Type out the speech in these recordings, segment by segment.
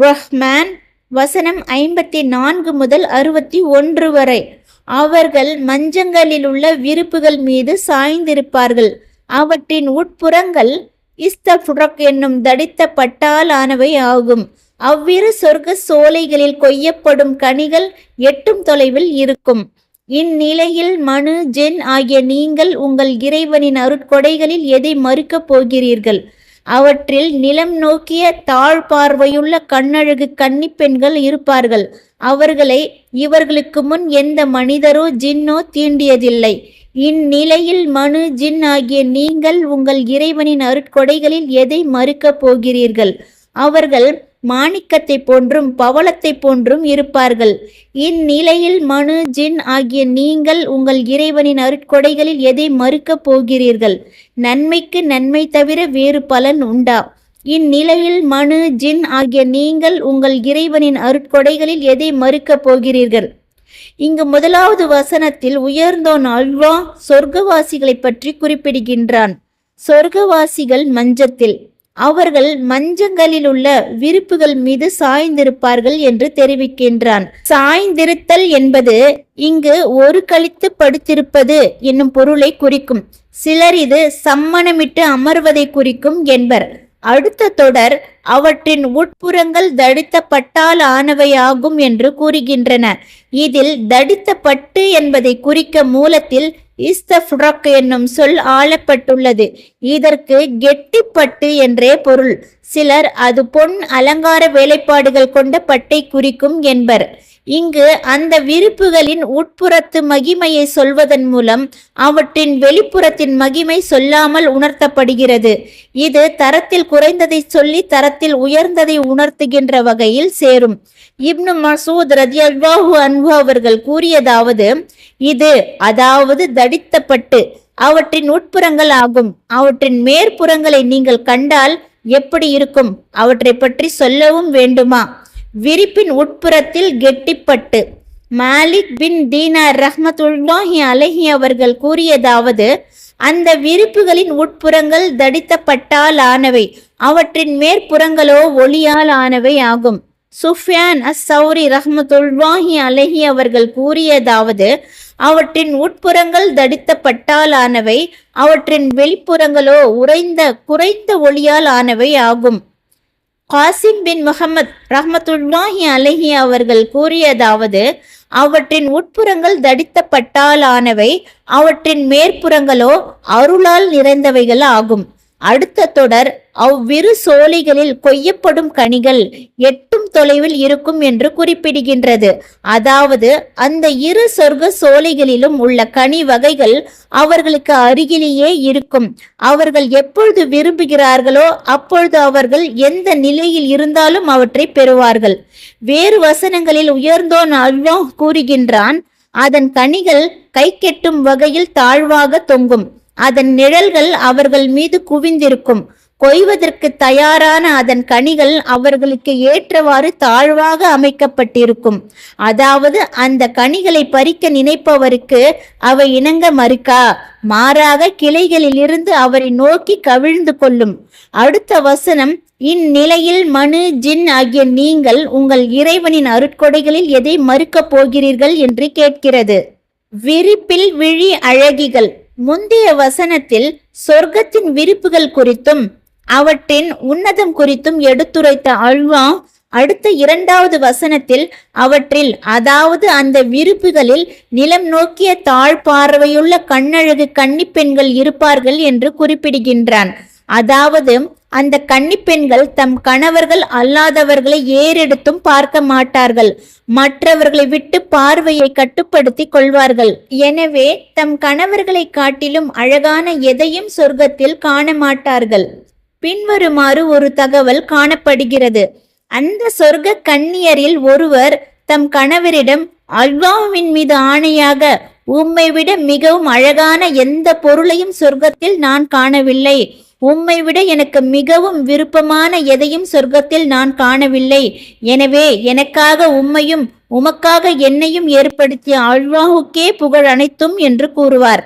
ரஹ்மான் வசனம் 54 முதல் 61 வரை. அவர்கள் மஞ்சங்களில் உள்ள விரிப்புகள் மீது சாய்ந்திருப்பார்கள். அவற்றின் உட்புறங்கள் இஸ்தஃப்ரக் என்னும் தடித்த பட்டால் ஆனவை ஆகும். அவ்விரு சொர்க்க சோலைகளில் கொய்யப்படும் கனிகள் எட்டும் தொலைவில் இருக்கும். இந்நிலையில் மனு ஜென் ஆகிய நீங்கள் உங்கள் இறைவனின் அருட்கொடைகளில் எதை மறுக்கப் போகிறீர்கள்? அவற்றில் நிலம் நோக்கிய தாழ்பார்வையுள்ள கண்ணழகு கன்னி பெண்கள் இருப்பார்கள். அவர்களை இவர்களுக்கு முன் எந்த மனிதரோ ஜின்னோ தீண்டியதில்லை. இந்நிலையில் மனு ஜின் ஆகிய நீங்கள் உங்கள் இறைவனின் அருட்கொடைகளில் எதை மறுக்கப் போகிறீர்கள்? அவர்கள் மாணிக்கத்தை போன்றும் பவளத்தை போன்றும் இருப்பார்கள். இந்நிலையில் மனு ஜின் ஆகிய நீங்கள் உங்கள் இறைவனின் அருட்கொடைகளில் எதை மறுக்கப் போகிறீர்கள்? நன்மைக்கு நன்மை தவிர வேறு பலன் உண்டா? இந்நிலையில் மனு ஜின் ஆகிய நீங்கள் உங்கள் இறைவனின் அருட்கொடைகளில் எதை மறுக்கப் போகிறீர்கள்? இங்கு முதலாவது வசனத்தில் உயர்ந்தோன் அல்வா சொர்க்கவாசிகளை பற்றி குறிப்பிடுகின்றான். சொர்க்கவாசிகள் மஞ்சத்தில், அவர்கள் மஞ்சங்களில் உள்ள விரிப்புகள் மீது சாய்ந்திருப்பார்கள் என்று தெரிவிக்கின்றான். சாய்ந்திருத்தல் என்பது இங்கு ஒரு கழித்து படுத்திருப்பது என்னும் பொருளை குறிக்கும். சிலர் இது சம்மணமிட்டு அமர்வதை குறிக்கும் என்பர். அடுத்த தொடர் அவற்றின் உட்புறங்கள் தடித்த பட்டால் ஆனவையாகும் என்று கூறுகின்றன. இதில் தடித்த பட்டு என்பதை குறிக்க மூலத்தில் இஸ்தஃப்ரக் என்னும் சொல் ஆளப்பட்டுள்ளது. இதற்கு கெட்டிப்பட்டு என்றே பொருள். சிலர் அது பொன் அலங்கார வேலைப்பாடுகள் கொண்ட பட்டை குறிக்கும் என்பர். இங்கு அந்த விரிப்புகளின் உட்புறத்து மகிமையை சொல்வதன் மூலம் அவற்றின் வெளிப்புறத்தின் மகிமை சொல்லாமல் உணர்த்தப்படுகிறது. இது தரத்தில் குறைந்ததை சொல்லி தரத்தில் உயர்ந்ததை உணர்த்துகின்ற வகையில் சேரும். இப்னு மசூத் ரலியல்லாஹு அன்ஹு அவர்கள் கூறியதாவது, இது அதாவது தடித்தப்பட்டு அவற்றின் உட்புறங்கள் ஆகும். அவற்றின் மேற்புறங்களை நீங்கள் கண்டால் எப்படி இருக்கும்? அவற்றை பற்றி சொல்லவும் வேண்டுமா? விரிப்பின் உட்புறத்தில் கெட்டிப்பட்டு. மாலிக் பின் தீனார் ரஹ்மத்துல்லாஹி அலைஹி அவர்கள் கூறியதாவது, அந்த விரிப்புகளின் உட்புறங்கள் தடித்த பட்டால் ஆனவை, அவற்றின் மேற்புறங்களோ ஒளியால் ஆனவை ஆகும். சுஃபியான் அஸ்-சௌரி ரஹ்மத்துல்லாஹி அலைஹி அவர்கள் கூறியதாவது, அவற்றின் உட்புறங்கள் தடித்த பட்டால் ஆனவை, அவற்றின் வெளிப்புறங்களோ குறைந்த ஒளியால் ஆனவை ஆகும். காசிம் பின் முஹம்மத் ரஹ்மத்துல்லாஹி அலைஹி அவர்கள் கூறியதாவது, அவற்றின் உட்புறங்கள் தடித்த பட்டால் ஆனவை, அவற்றின் மேற்புறங்களோ அருளால் நிறைந்தவைகள் ஆகும். அடுத்த தொடர் அவ்விரு சோலைகளில் கொய்யப்படும் கனிகள் எட்டும் தொலைவில் இருக்கும் என்று குறிப்பிடுகின்றது. அதாவது அந்த இரு சொர்க்க சோலைகளிலும் உள்ள கனி வகைகள் அவர்களுக்கு அருகிலேயே இருக்கும். அவர்கள் எப்பொழுது விரும்புகிறார்களோ அப்பொழுது அவர்கள் எந்த நிலையில் இருந்தாலும் அவற்றை பெறுவார்கள். வேறு வசனங்களில் உயர்ந்தோன் அல்லாஹ் கூறுகின்றான், அதன் கனிகள் கை கெட்டும் வகையில் தாழ்வாக தொங்கும். அதன் நிழல்கள் அவர்கள் மீது குவிந்திருக்கும். கொய்வதற்கு தயாரான அதன் கனிகள் அவர்களுக்கு ஏற்றவாறு தாழ்வாக அமைக்கப்பட்டிருக்கும். அதாவது அந்த கனிகளை பறிக்க நினைப்பவருக்கு அவை இணங்க மறுக்கா, மாறாக கிளைகளில் இருந்து அவரை நோக்கி கவிழ்ந்து கொள்ளும். அடுத்த வசனம், இந்நிலையில் மனு ஜின் ஆகிய நீங்கள் உங்கள் இறைவனின் அருட்கொடைகளில் எதை மறுக்கப் போகிறீர்கள் என்று கேட்கிறது. விரிப்பில் விழி அழகிகள். முந்தைய வசனத்தில் சொர்க்கத்தின் விரிப்புகள் குறித்தும் அவற்றின் உன்னதம் குறித்தும் எடுத்துரைத்த அல்லாஹ் அடுத்த இரண்டாவது வசனத்தில் அவற்றில் அதாவது அந்த விரிப்புகளில் நிலம் நோக்கிய தாழ்பார்வையுள்ள கண்ணழகு கன்னி பெண்கள் இருப்பார்கள் என்று குறிப்பிடுகின்றான். அதாவது அந்த கன்னி பெண்கள் தம் கணவர்கள் அல்லாதவர்களை ஏறெடுத்தும் பார்க்க மாட்டார்கள். மற்றவர்களை விட்டு பார்வையை கட்டுப்படுத்தி கொள்வார்கள். எனவே தம் கணவர்களை காட்டிலும் அழகான எதையும் சொர்க்கத்தில் காண மாட்டார்கள். பின்வருமாறு ஒரு தகவல் காணப்படுகிறது. அந்த சொர்க்க கன்னியரில் ஒருவர் தம் கணவரிடம், அல்லாஹ்வின் மீது ஆணையாக உம்மை விட மிகவும் அழகான எந்த பொருளையும் சொர்க்கத்தில் நான் காணவில்லை. உம்மை விட எனக்கு மிகவும் விருப்பமான எதையும் சொர்க்கத்தில் நான் காணவில்லை. எனவே எனக்காக உம்மையும் உமக்காக என்னையும் ஏற்படுத்திய அல்லாஹுக்கே புகழ் அனைத்தும் என்று கூறுவார்.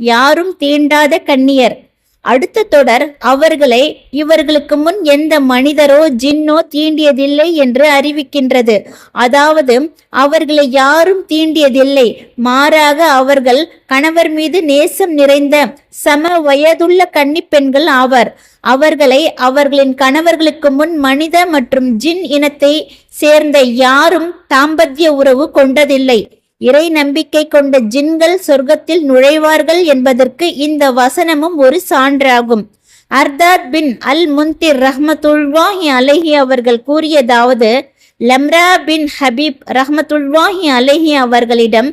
யாரும் தீண்டாத கன்னியர். அடுத்த தொடர் அவர்களை இவர்களுக்கு முன் எந்த மனிதரோ ஜின்னோ தீண்டியதில்லை என்று அறிவிக்கின்றது. அதாவது அவர்களை யாரும் தீண்டியதில்லை, மாறாக அவர்கள் கணவர் மீது நேசம் நிறைந்த சம வயதுள்ள கன்னிப் பெண்கள் ஆவர். அவர்களை அவர்களின் கணவர்களுக்கு முன் மனித மற்றும் ஜின் இனத்தை சேர்ந்த யாரும் தாம்பத்திய உறவு கொண்டதில்லை. இறை நம்பிக்கை கொண்ட ஜின்கள் சொர்க்கத்தில் நுழைவார்கள் என்பதற்கு இந்த வசனமும் ஒரு சான்றாகும். அர்தாத் பின் அல் முன்திர் ரஹ்மத்துல்லாஹி அலைஹி அவர்கள் கூறியதாவது, லம்ரா பின் ஹபீப் ரஹ்மத்துல்லாஹி அலைஹி அவர்களிடம்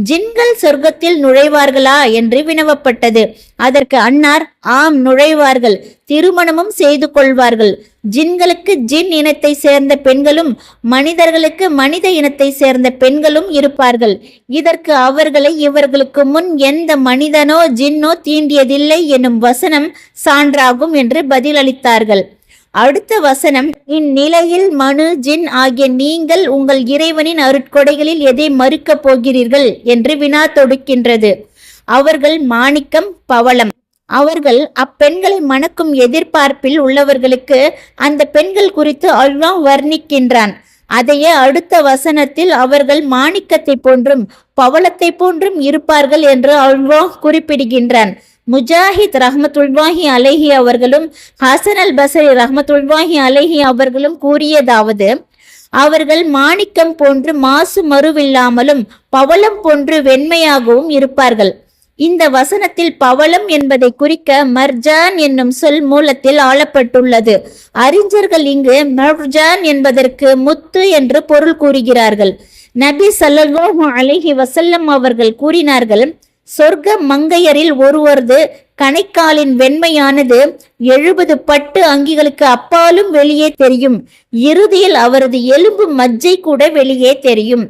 ஜின்கள் சொர்க்கத்தில் நுழைவார்களா என்று வினவப்பட்டது. அதற்கு அன்னார், ஆம் நுழைவார்கள், திருமணமும் செய்து கொள்வார்கள். ஜின்களுக்கு ஜின் இனத்தை சேர்ந்த பெண்களும் மனிதர்களுக்கு மனித இனத்தை சேர்ந்த பெண்களும் இருப்பார்கள். இதற்கு அவர்களை இவர்களுக்கு முன் எந்த மனிதனோ ஜின்னோ தீண்டியதில்லை எனும் வசனம் சான்றாகும் என்று பதிலளித்தார்கள். அடுத்த வசனம், இந்நிலையில் மனு ஜின் ஆகிய நீங்கள் உங்கள் இறைவனின் அருட்கொடைகளில் எதை மறுக்கப் போகிறீர்கள் என்று வினா தொடுக்கின்றது. அவர்கள் மாணிக்கம், பவளம். அவர்கள் அப்பெண்களை மணக்கும் எதிர்பார்ப்பில் உள்ளவர்களுக்கு அந்த பெண்கள் குறித்து அல்லாஹ் வர்ணிக்கின்றான். அதையே அடுத்த வசனத்தில் அவர்கள் மாணிக்கத்தை போன்றும் பவளத்தை போன்றும் இருப்பார்கள் என்று அல்லாஹ் குறிப்பிடுகின்றான். முஜாஹித் ரஹ்மத்துல்லாஹி அலைஹி அவர்களும் ஹசன் அல் பஸ்ரி ரஹ்மத்துல்லாஹி அலைஹி அவர்களும் கூறியதாவது, அவர்கள் மாணிக்கம் போன்று மாசு மறுவில்லாமலும் பவளம் போன்று வெண்மையாகவும் இருப்பார்கள். இந்த வசனத்தில் பவளம் என்பதை குறிக்க மர்ஜான் என்னும் சொல் மூலத்தில் ஆளப்பட்டுள்ளது. அறிஞர்கள் இங்கு மர்ஜான் என்பதற்கு முத்து என்று பொருள் கூறுகிறார்கள். நபி ஸல்லல்லாஹு அலைஹி வஸல்லம் அவர்கள் கூறினார்கள், சொர்க்க மங்கையரில் ஒருவரது கணைக்காலின் வெண்மையானது 70 பட்டு அங்கிகளுக்கு அப்பாலும் வெளியே தெரியும். இறுதியில் அவரது எலும்பு மஜ்ஜை கூட வெளியே தெரியும்.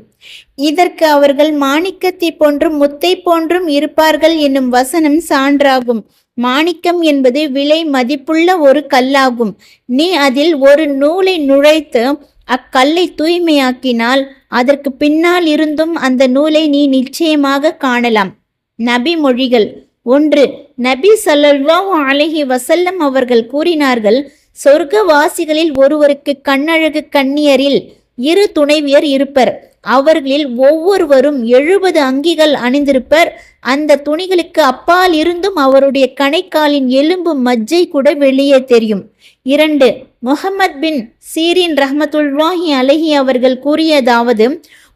இதற்கு அவர்கள் மாணிக்கத்தை போன்றும் முத்தை போன்றும் இருப்பார்கள் என்னும் வசனம் சான்றாகும். மாணிக்கம் என்பது விலை மதிப்புள்ள ஒரு கல்லாகும். நீ அதில் ஒரு நூலை நுழைத்து அக்கல்லை தூய்மையாக்கினால் அதற்கு பின்னால் இருந்தும் அந்த நூலை நீ நிச்சயமாக காணலாம். நபி மொழிகள். 1. நபி ஸல்லல்லாஹு அலைஹி வஸல்லம் அவர்கள் கூறினார்கள், சொர்க்கவாசிகளில் ஒருவருக்கு கண்ணழகு கன்னியரில் 2 துணைவியர் இருப்பர். அவர்களில் ஒவ்வொருவரும் 70 அங்கிகள் அணிந்திருப்பர். அந்த துணிகளுக்கு அப்பால் இருந்தும் அவருடைய கணைக்காலின் எலும்பு மஜ்ஜை கூட வெளியே தெரியும். 2. முஹம்மத் பின் சீரின் ரஹ்மத்துல்லாஹி அலைஹி அவர்கள் கூறியதாவது,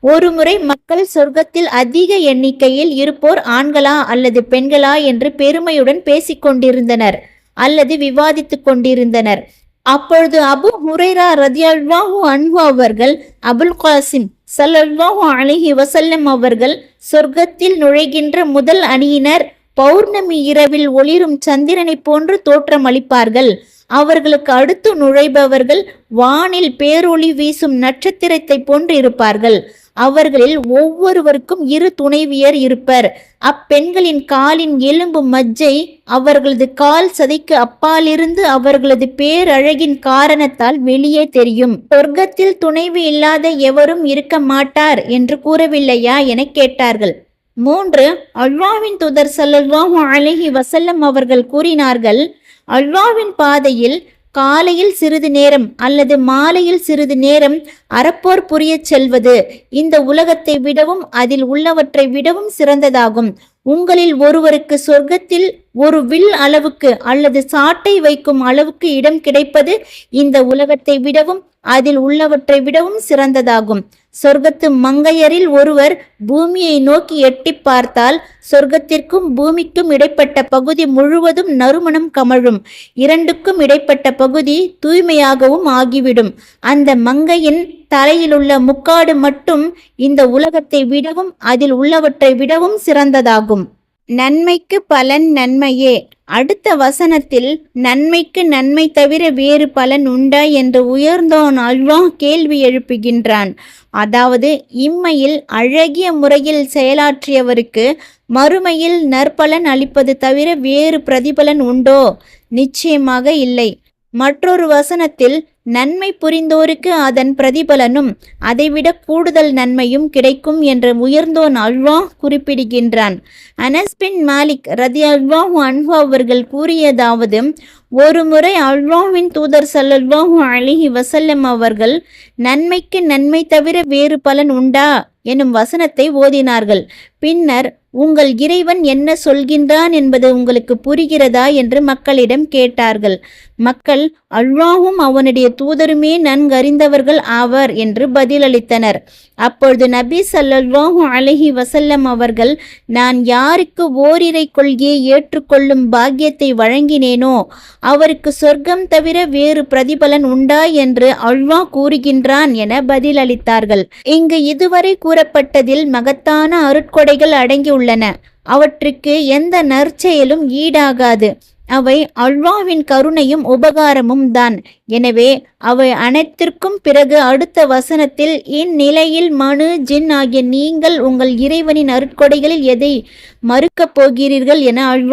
ஒருமுறை மக்கள் சொர்க்கத்தில் அதிக எண்ணிக்கையில் இருப்போர் ஆண்களா அல்லது பெண்களா என்று பெருமையுடன் பேசிக்கொண்டிருந்தனர் அல்லது விவாதித்துக் கொண்டிருந்தனர். அப்பொழுது அபு ஹுரைரா ரதியல்லாஹு அன்ஹு அவர்கள், அபுல் காசிம் ஸல்லல்லாஹு அலைஹி வஸல்லம் அவர்கள் சொர்க்கத்தில் நுழைகின்ற முதல் அணியினர் பௌர்ணமி இரவில் ஒளிரும் சந்திரனை போன்று தோற்றமளிப்பார்கள். அவர்களுக்கு அடுத்து நுழைபவர்கள் வானில் பேரொளி வீசும் நட்சத்திரத்தை போன்று இருப்பார்கள். அவர்களில் ஒவ்வொருவருக்கும் 2 துணைவியர் இருப்பர். அப்பெண்களின் காலின் எலும்பு மஜ்ஜை அவர்களது கால் சதைக்கு அப்பாலிருந்து அவர்களது பேரழகின் காரணத்தால் வெளியே தெரியும். சொர்க்கத்தில் துணைவி இல்லாத எவரும் இருக்க மாட்டார் என்று கூறவில்லையா என கேட்டார்கள். 3. அல்லாஹ்வின் தூதர் ஸல்லல்லாஹு அலைஹி வஸல்லம் அவர்கள் கூறினார்கள், அல்லாஹ்வின் பாதையில் காலையில் சிறிது நேரம் அல்லது மாலையில் சிறிது நேரம் அறப்போர் புரியச் செல்வது இந்த உலகத்தை விடவும் அதில் உள்ளவற்றை விடவும் சிறந்ததாகும். உங்களில் ஒருவருக்கு சொர்க்கத்தில் ஒரு வில் அளவுக்கு அல்லது சாட்டை வைக்கும் அளவுக்கு இடம் கிடைப்பது இந்த உலகத்தை விடவும் அதில் உள்ளவற்றை விடவும் சிறந்ததாகும். சொர்க்கத்து மங்கையரில் ஒருவர் பூமியை நோக்கி எட்டி பார்த்தால் சொர்க்கத்திற்கும் பூமிக்கும் இடைப்பட்ட பகுதி முழுவதும் நறுமணம் கமழும். 2க்கும் இடைப்பட்ட பகுதி தூய்மையாகவும் ஆகிவிடும். அந்த மங்கையின் தலையிலுள்ள முக்காடு மட்டும் இந்த உலகத்தை விடவும் அதில் உள்ளவற்றை விடவும் சிறந்ததாகும். நன்மைக்கு பலன் நன்மையே. அடுத்த வசனத்தில் நன்மைக்கு நன்மை தவிர வேறு பலன் உண்டா என்று உயர்ந்தோன் அல்லாஹ் கேள்வி எழுப்புகின்றான். அதாவது இம்மையில் அழகிய முறையில் செயலாற்றியவருக்கு மறுமையில் நற்பலன் அளிப்பது தவிர வேறு பிரதிபலன் உண்டோ? நிச்சயமாக இல்லை. மற்றொரு வசனத்தில் நன்மை புரிந்தோருக்கு அதன் பிரதிபலனும் அதைவிட கூடுதல் நன்மையும் கிடைக்கும் என்று உயர்ந்தோன் அல்லாஹ் குறிப்பிடுகின்றான். அனஸ் பின் மாலிக் ரலியல்லாஹு அன்ஹு அவர்கள் கூறியதாவது, ஒருமுறை அல்லாஹ்வின் தூதர் ஸல்லல்லாஹு அலைஹி வஸல்லம் அவர்கள் நன்மைக்கு நன்மை தவிர வேறு பலன் உண்டா எனும் வசனத்தை ஓதினார்கள். பின்னர், உங்கள் இறைவன் என்ன சொல்கின்றான் என்பது உங்களுக்கு புரிகிறதா என்று மக்களிடம் கேட்டார்கள். மக்கள், அல்லாஹும் அவனுடைய தூதருமே நன்கறிந்தவர்கள் ஆவர் என்று பதிலளித்தனர். அப்பொழுது நபி ஸல்லல்லாஹு அலைஹி வஸல்லம் அவர்கள், நான் யாருக்கு ஓரிரை கொள்கையை ஏற்றுக்கொள்ளும் பாக்கியத்தை வழங்கினேனோ அவருக்கு சொர்க்கம் தவிர வேறு பிரதிபலன் உண்டா என்று அல்லாஹ் கூறுகின்றான் என பதிலளித்தார்கள். இங்கு இதுவரை கூறப்பட்டதில் மகத்தான அருட்கொடைகள் அடங்கியுள்ளன. அவற்றுக்கு எந்த நற்செயலும் ஈடாகாது. அவை அல்லாஹ்வின் கருணையும் உபகாரமும் தான். எனவே அவை அனைத்திற்கும் பிறகு அடுத்த வசனத்தில், இந்நிலையில் மனு ஜின் ஆகிய நீங்கள் உங்கள் இறைவனின் அருட்கொடைகளில் எதை மறுக்கப் போகிறீர்கள் என அல்லாஹ்